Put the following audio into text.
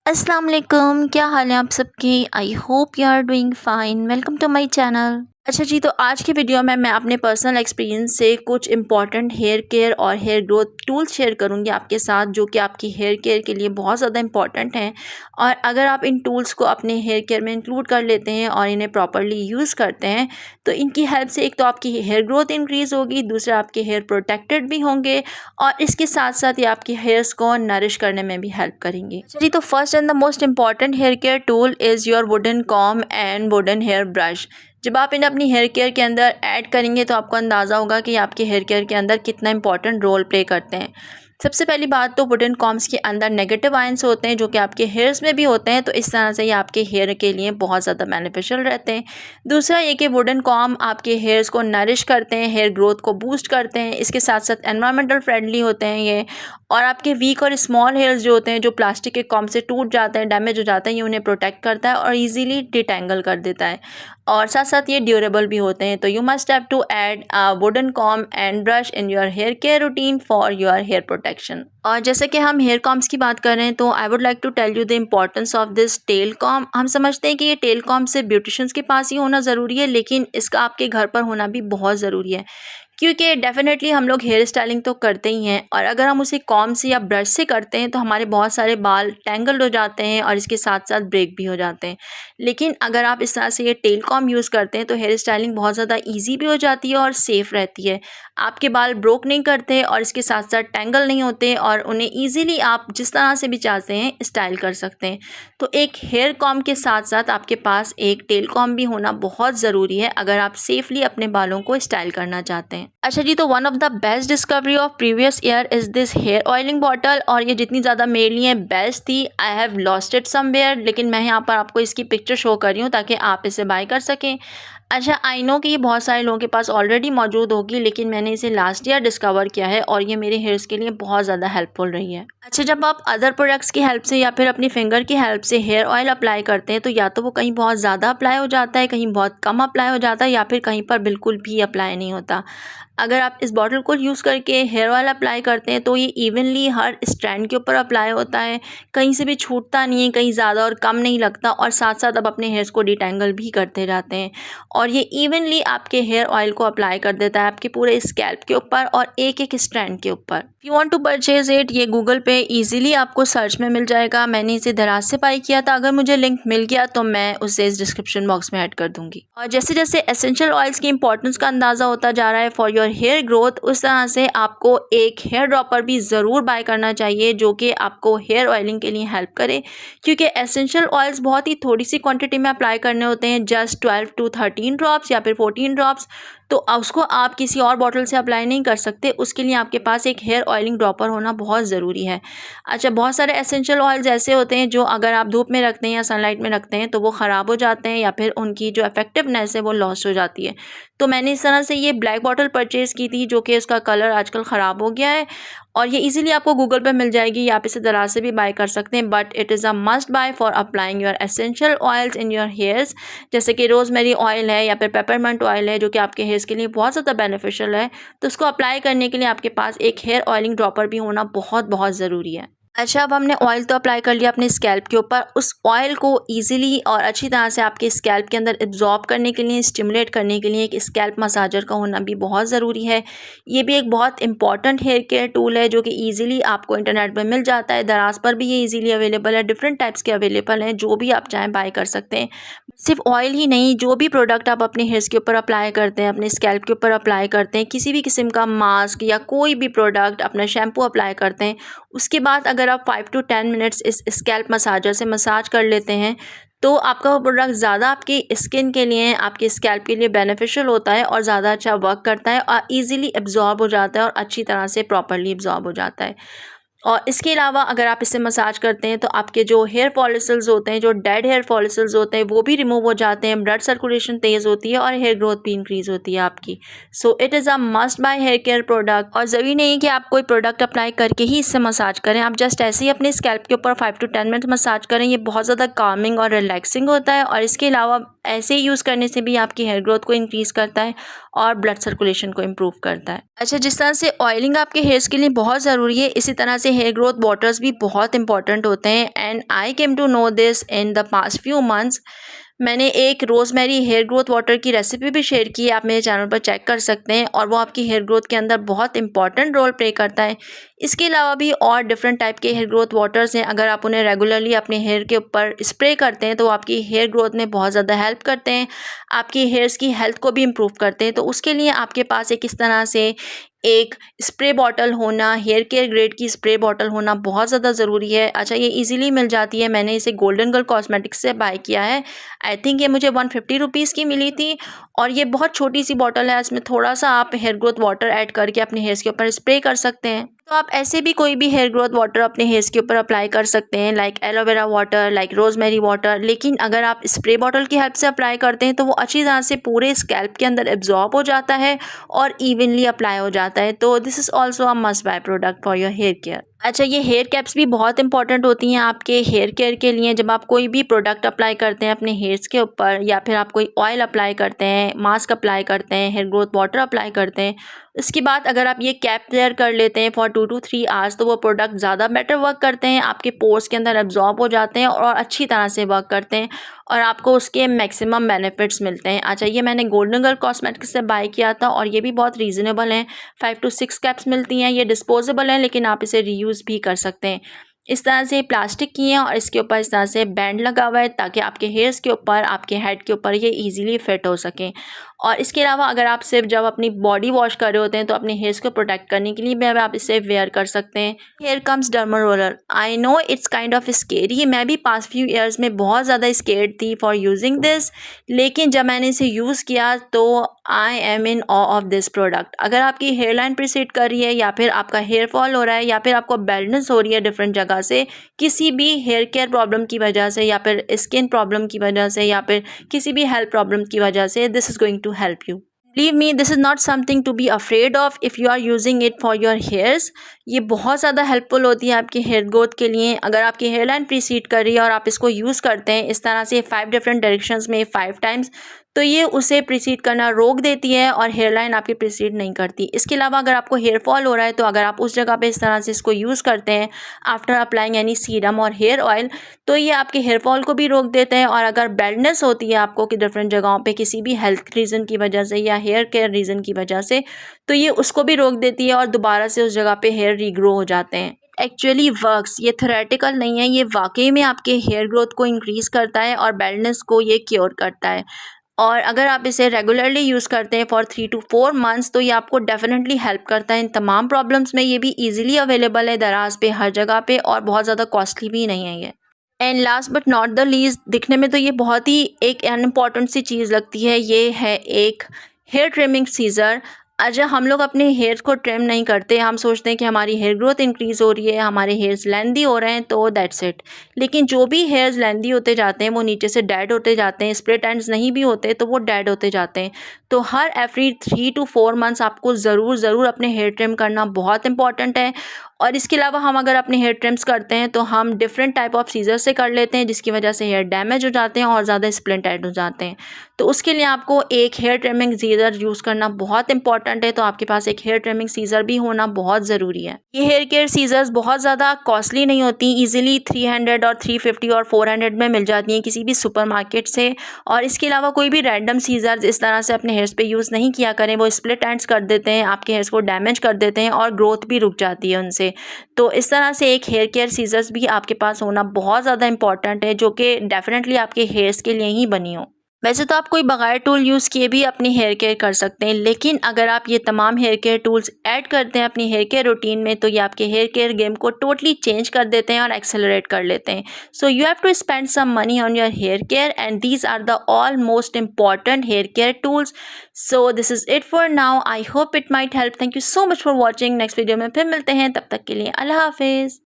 अस्सलाम वालेकुम, क्या हाल है आप सबके। I hope you are doing fine. Welcome to my channel. अच्छा जी, तो आज की वीडियो में मैं अपने पर्सनल एक्सपीरियंस से कुछ इंपॉर्टेंट हेयर केयर और हेयर ग्रोथ टूल्स शेयर करूंगी आपके साथ, जो कि आपकी हेयर केयर के लिए बहुत ज़्यादा इंपॉर्टेंट हैं। और अगर आप इन टूल्स को अपने हेयर केयर में इंक्लूड कर लेते हैं और इन्हें प्रॉपरली यूज़ करते हैं तो इनकी हेल्प से एक तो आपकी हेयर ग्रोथ इंक्रीज़ होगी, दूसरा आपके हेयर प्रोटेक्टेड भी होंगे और इसके साथ साथ ये आपकी हेयर्स को नरिश करने में भी हेल्प करेंगे। चलिए, तो first and the most important hair care tool is your wooden comb and wooden hair brush. जब आप इन्हें अपनी हेयर केयर के अंदर ऐड करेंगे तो आपको अंदाज़ा होगा कि आपके हेयर केयर के अंदर कितना इंपॉर्टेंट रोल प्ले करते हैं। सबसे पहली बात तो वुडन कॉम्ब्स के अंदर नेगेटिव आयंस होते हैं जो कि आपके हेयर्स में भी होते हैं, तो इस तरह से ये आपके हेयर के लिए बहुत ज़्यादा बेनिफिशियल रहते हैं। दूसरा ये कि वुडन कॉम्ब आपके हेयर्स को नरिश करते हैं, हेयर ग्रोथ को बूस्ट करते हैं। इसके साथ साथ एनवायरमेंटल फ्रेंडली होते हैं ये, और आपके वीक और स्मॉल हेयर्स जो होते हैं, जो प्लास्टिक के कॉम्ब से टूट जाते हैं, डैमेज हो जाते हैं, ये उन्हें प्रोटेक्ट करता है और ईजीली डिटेंगल कर देता है। और साथ साथ ये ड्यूरेबल भी होते हैं। तो you must have to add a wooden comb and brush in your hair care routine for your hair protection. और जैसे कि हम हेयर कॉम्ब्स की बात कर रहे हैं, तो I would like to tell you the importance of this tail comb. हम समझते हैं कि ये टेल कॉम्ब सिर्फ ब्यूटिशियंस के पास ही होना ज़रूरी है, लेकिन इसका आपके घर पर होना भी बहुत ज़रूरी है, क्योंकि डेफ़िनेटली हम लोग हेयर स्टाइलिंग तो करते ही हैं, और अगर हम उसे कॉम्ब से या ब्रश से करते हैं तो हमारे बहुत सारे बाल टैंगल्ड हो जाते हैं और इसके साथ साथ ब्रेक भी हो जाते हैं। लेकिन अगर आप इस तरह से ये टेल कॉम्ब यूज़ करते हैं तो हेयर स्टाइलिंग बहुत ज़्यादा ईजी भी हो जाती है और सेफ़ रहती है। आपके बाल ब्रोक नहीं करते और इसके साथ साथ टैंगल नहीं होते, और उन्हें ईज़िली आप जिस तरह से भी चाहते हैं स्टाइल कर सकते हैं। तो एक हेयर कॉम्ब के साथ साथ आपके पास एक टेल कॉम्ब भी होना बहुत ज़रूरी है अगर आप सेफली अपने बालों को स्टाइल करना चाहते हैं। अच्छा जी, तो one of the best discovery of previous year is this hair oiling bottle, और ये जितनी ज़्यादा मेरे लिए बेस्ट थी, I have lost it somewhere, लेकिन मैं यहाँ पर आपको इसकी पिक्चर शो कर रही हूँ ताकि आप इसे बाय कर सकें। अच्छा, आई नो कि ये बहुत सारे लोगों के पास ऑलरेडी मौजूद होगी, लेकिन मैंने इसे लास्ट ईयर डिस्कवर किया है और ये मेरे हेयर्स के लिए बहुत ज़्यादा हेल्पफुल रही है। अच्छा, जब आप अदर प्रोडक्ट्स की हेल्प से या फिर अपनी फिंगर की हेल्प से हेयर ऑयल अप्लाई करते हैं तो या तो वो कहीं बहुत ज़्यादा अप्लाई हो जाता है, कहीं बहुत कम अप्लाई हो जाता है, या फिर कहीं पर बिल्कुल भी अप्लाई नहीं होता। अगर आप इस बॉटल को यूज़ करके हेयर ऑयल अप्लाई करते हैं तो ये इवनली हर स्ट्रैंड के ऊपर अप्लाई होता है, कहीं से भी छूटता नहीं है, कहीं ज़्यादा और कम नहीं लगता, और साथ साथ आप अपने हेयर्स को डिटेंगल भी करते जाते हैं। और ये इवनली आपके हेयर ऑयल को अप्लाई कर देता है आपके पूरे स्कैल्प के ऊपर और एक एक स्ट्रैंड के ऊपर। If you want to purchase it, ये गूगल पे इजीली आपको सर्च में मिल जाएगा। मैंने इसे दराज से बाय किया था, अगर मुझे लिंक मिल गया तो मैं उसे इस डिस्क्रिप्शन बॉक्स में ऐड कर दूंगी। और जैसे जैसे एसेंशियल ऑयल्स की इंपॉर्टेंस का अंदाज़ा होता जा रहा है फॉर योर हेयर ग्रोथ, उस तरह से आपको एक हेयर ड्रॉपर भी ज़रूर बाय करना चाहिए जो कि आपको हेयर ऑयलिंग के लिए हेल्प करे, क्योंकि एसेंशियल ऑयल्स बहुत ही थोड़ी सी क्वांटिटी में अप्लाई करने होते हैं, जस्ट 12 to 13 ड्रॉप्स या फिर 14 ड्रॉप्स। तो उसको आप किसी और बॉटल से अप्लाई नहीं कर सकते, उसके लिए आपके पास एक हेयर ऑयलिंग ड्रॉपर होना बहुत ज़रूरी है। अच्छा, बहुत सारे एसेंशियल ऑयल्स ऐसे होते हैं जो अगर आप धूप में रखते हैं या सनलाइट में रखते हैं तो वो ख़राब हो जाते हैं या फिर उनकी जो इफेक्टिवनेस है वो लॉस हो जाती है। तो मैंने इस तरह से ये ब्लैक बॉटल परचेज़ की थी, जो कि उसका कलर आजकल ख़राब हो गया है, और ये इजीली आपको गूगल पे मिल जाएगी, या आप इसे दराज से भी बाय कर सकते हैं। But it is a must bye for applying your essential oils in your hairs, जैसे कि रोज़मेरी ऑयल है या फिर पेपरमिंट ऑयल है, जो कि आपके हेयर्स के लिए बहुत ज़्यादा बेनिफिशियल है। तो उसको अप्लाई करने के लिए आपके पास एक हेयर ऑयलिंग ड्रॉपर भी होना बहुत बहुत ज़रूरी है। अच्छा, अब हमने ऑयल तो अप्लाई कर लिया अपने स्कैल्प के ऊपर, उस ऑयल को ईज़िली और अच्छी तरह से आपके स्कैल्प के अंदर एब्ज़ॉर्ब करने के लिए, स्टिमुलेट करने के लिए एक स्कैल्प मसाजर का होना भी बहुत ज़रूरी है। ये भी एक बहुत इंपॉर्टेंट हेयर केयर टूल है जो कि ईज़िली आपको इंटरनेट पर मिल जाता है, दराज पर भी ये ईज़िली अवेलेबल है, डिफरेंट टाइप्स के अवेलेबल हैं, जो भी आप चाहें बाय कर सकते हैं। सिर्फ ऑयल ही नहीं, जो भी प्रोडक्ट आप अपने हेयर्स के ऊपर अप्लाई करते हैं, अपने स्कैल्प के ऊपर अप्लाई करते हैं, किसी भी किस्म का मास्क या कोई भी प्रोडक्ट, अपना शैम्पू अप्लाई करते हैं, उसके बाद अगर आप 5 to 10 मिनट्स इस स्कैल्प मसाजर से मसाज कर लेते हैं तो आपका वो प्रोडक्ट ज़्यादा आपकी स्किन के लिए, आपके स्कैल्प के लिए बेनिफिशियल होता है और ज़्यादा अच्छा वर्क करता है और ईज़िली एब्ज़ॉर्ब हो जाता है और अच्छी तरह से प्रॉपर्ली एब्ज़ॉर्ब हो जाता है। और इसके अलावा अगर आप इसे मसाज करते हैं तो आपके जो हेयर फॉलिकल्स होते हैं, जो डेड हेयर फॉलिकल्स होते हैं, वो भी रिमूव हो जाते हैं, ब्लड सर्कुलेशन तेज़ होती है और हेयर ग्रोथ भी इंक्रीज़ होती है आपकी। So it is a must buy hair care product. और ज़रूरी नहीं है कि आप कोई प्रोडक्ट अप्लाई करके ही इससे मसाज करें, आप जस्ट ऐसे ही अपने स्कैल्प के ऊपर 5 to 10 मिनट मसाज करें। ये बहुत ज़्यादा कामिंग और रिलैक्सिंग होता है, और इसके अलावा ऐसे ही यूज़ करने से भी आपकी हेयर ग्रोथ को इंक्रीज़ करता है और ब्लड सर्कुलेशन को इम्प्रूव करता है। अच्छा, जिस तरह से ऑयलिंग आपके हेयर्स के लिए बहुत ज़रूरी है, इसी तरह से से हेयर ग्रोथ वाटर्स भी बहुत इंपॉर्टेंट होते हैं and I came to know this in the past few months. मैंने एक रोज़मेरी हेयर ग्रोथ वाटर की रेसिपी भी शेयर की है, आप मेरे चैनल पर चेक कर सकते हैं, और वो आपकी हेयर ग्रोथ के अंदर बहुत इंपॉर्टेंट रोल प्ले करता है। इसके अलावा भी और डिफरेंट टाइप के हेयर ग्रोथ वाटर्स हैं, अगर आप उन्हें रेगुलरली अपने हेयर के ऊपर स्प्रे करते हैं तो वो आपकी हेयर ग्रोथ में बहुत ज़्यादा हेल्प करते हैं, आपकी हेयर्स की हेल्थ को भी इम्प्रूव करते हैं। तो उसके लिए आपके पास एक इस तरह से एक स्प्रे बॉटल होना, हेयर केयर ग्रेड की स्प्रे बॉटल होना बहुत ज़्यादा ज़रूरी है। अच्छा, ये इजीली मिल जाती है, मैंने इसे गोल्डन गर्ल कॉस्मेटिक्स से बाय किया है। आई थिंक ये मुझे 150 रुपीज़ की मिली थी, और ये बहुत छोटी सी बॉटल है, इसमें थोड़ा सा आप हेयर ग्रोथ वाटर ऐड करके अपने हेयर्स के ऊपर स्प्रे कर सकते हैं। तो आप ऐसे भी कोई भी हेयर ग्रोथ वाटर अपने हेयर्स के ऊपर अप्लाई कर सकते हैं, like aloe vera water, like rosemary water. लेकिन अगर आप स्प्रे बॉटल की हेल्प से अप्लाई करते हैं तो वो अच्छी तरह से पूरे स्कैल्प के अंदर एब्जॉर्ब हो जाता है और इवनली अप्लाई हो जाता है। तो this is also a must buy product for your hair care. अच्छा, ये हेयर कैप्स भी बहुत इंपॉर्टेंट होती हैं आपके हेयर केयर के लिए। जब आप कोई भी प्रोडक्ट अप्लाई करते हैं अपने हेयर्स के ऊपर, या फिर आप कोई ऑयल अप्लाई करते हैं, मास्क अप्लाई करते हैं, हेयर ग्रोथ वाटर अप्लाई करते हैं, इसके बाद अगर आप ये कैप वेयर कर लेते हैं फॉर 2 to 3 आवर्स, तो वो प्रोडक्ट ज़्यादा बेटर वर्क करते हैं, आपके पोर्स के अंदर एब्जॉर्ब हो जाते हैं और अच्छी तरह से वर्क करते हैं, और आपको उसके मैक्सिमम बेनिफिट्स मिलते हैं। अच्छा, ये मैंने गोल्डन गर्ल कॉस्मेटिक्स से बाय किया था, और ये भी बहुत रीज़नेबल हैं, 5 to 6 कैप्स मिलती हैं। ये डिस्पोजेबल हैं, लेकिन आप इसे रीयूज़ भी कर सकते हैं। इस तरह से प्लास्टिक की हैं, और इसके ऊपर इस तरह से बैंड लगा हुआ है ताकि आपके हेयर्स के ऊपर, आपके हेड के ऊपर ये इजीली फिट हो सकें। और इसके अलावा अगर आप सिर्फ जब अपनी बॉडी वॉश कर रहे होते हैं तो अपने हेयर्स को प्रोटेक्ट करने के लिए भी आप इसे वेयर कर सकते हैं। Here comes derma roller. I know it's kind of scary, मैं भी पास्ट फ्यू ईयर्स में बहुत ज़्यादा स्केर्ड थी फॉर यूजिंग दिस, लेकिन जब मैंने इसे यूज़ किया तो I am in awe of this product. अगर आपकी हेयर लाइन प्रिसीड कर रही है, या फिर आपका हेयर फॉल हो रहा है, या फिर आपको बेल्डनेस हो रही है डिफरेंट जगह से, किसी भी हेयर केयर प्रॉब्लम की वजह से, या फिर स्किन प्रॉब्लम की वजह से, या फिर किसी भी हेल्थ प्रॉब्लम की वजह से, this is going to help you. Believe me, this is not something to be afraid of if you are using it for your hairs. ये बहुत ज़्यादा हेल्पफुल होती है आपके हेयर ग्रोथ के लिए। अगर आपकी हेयर लाइन प्रीसीड कर रही है और आप इसको यूज़ करते हैं इस तरह से 5 डिफरेंट डायरेक्शंस में 5 टाइम्स, तो ये उसे प्रीसीड करना रोक देती है और हेयर लाइन आपकी प्रीसीड नहीं करती। इसके अलावा अगर आपको हेयर फॉल हो रहा है तो अगर आप उस जगह पे इस तरह से इसको यूज़ करते हैं आफ्टर अप्लाइंग एनी सीरम और हेयर ऑयल, तो ये आपके हेयर फॉल को भी रोक देते हैं। और अगर बेल्डनेस होती है आपको कि डिफरेंट जगहों पे किसी भी हेल्थ रीज़न की वजह से या हेयर केयर रीज़न की वजह से, तो ये उसको भी रोक देती है और दोबारा से उस जगह पे हेयर रीग्रो हो जाते हैं। एक्चुअली वर्क्स, ये थ्योरेटिकल नहीं है, ये वाकई में आपके हेयर ग्रोथ को इंक्रीज़ करता है और बेल्डनेस को ये क्योर करता है। और अगर आप इसे रेगुलरली यूज़ करते हैं फॉर 3 to 4 मंथ्स, तो ये आपको डेफिनेटली हेल्प करता है इन तमाम प्रॉब्लम्स में। ये भी ईजिली अवेलेबल है दराज पे, हर जगह पे, और बहुत ज़्यादा कॉस्टली भी नहीं है ये। And last but not the least, दिखने में तो ये बहुत ही एक अनइम्पॉर्टेंट सी चीज़ लगती है, ये है एक हेयर ट्रिमिंग सीज़र। अच्छा, हम लोग अपने हेयर को ट्रिम नहीं करते, हम सोचते हैं कि हमारी हेयर ग्रोथ इंक्रीज़ हो रही है, हमारे हेयर्स लेंदी हो रहे हैं, तो दैट्स इट। लेकिन जो भी हेयर्स लेंदी होते जाते हैं वो नीचे से डेड होते जाते हैं, स्प्लिट एंड्स नहीं भी होते तो वो डेड होते जाते हैं। तो हर एवरी 3 to 4 मंथ्स आपको ज़रूर अपने हेयर ट्रिम करना बहुत इंपॉर्टेंट है। और इसके अलावा हम अगर अपने हेयर ट्रिम्स करते हैं तो हम डिफरेंट टाइप ऑफ सीजर से कर लेते हैं, जिसकी वजह से हेयर डैमेज हो जाते हैं और ज़्यादा स्प्लिंटेड हो जाते हैं। तो उसके लिए आपको एक हेयर ट्रिमिंग सीजर यूज़ करना बहुत इंपॉर्टेंट है, तो आपके पास एक हेयर ट्रिमिंग सीजर भी होना बहुत ज़रूरी है। ये हेयर केयर सीजर्स बहुत ज़्यादा कॉस्टली नहीं होती, ईजिली 300 और 350 और 400 में मिल जाती हैं किसी भी सुपरमार्केट से। और इसके अलावा कोई भी रैंडम सीजर्स इस तरह से अपने हेयर्स पे यूज़ नहीं किया करें, वो स्प्लिट एंड्स कर देते हैं, आपके हेयर्स को डैमेज कर देते हैं और ग्रोथ भी रुक जाती है उनसे। तो इस तरह से एक हेयर केयर सीजर्स भी आपके पास होना बहुत ज़्यादा इंपॉर्टेंट है, जो कि डेफिनेटली आपके हेयर्स के लिए ही बनी हो। वैसे तो आप कोई बगैर टूल यूज़ किए भी अपनी हेयर केयर कर सकते हैं, लेकिन अगर आप ये तमाम हेयर केयर टूल्स ऐड करते हैं अपनी हेयर केयर रूटीन में, तो ये आपके हेयर केयर गेम को टोटली चेंज कर देते हैं और एक्सेलरेट कर लेते हैं। So you have to spend some money on your hair care, and these are the all most important hair care tools. So this is it for now, I hope it might help. Thank you so much for watching. Next video में फिर मिलते हैं, तब तक के लिए अल्लाह हाफिज़।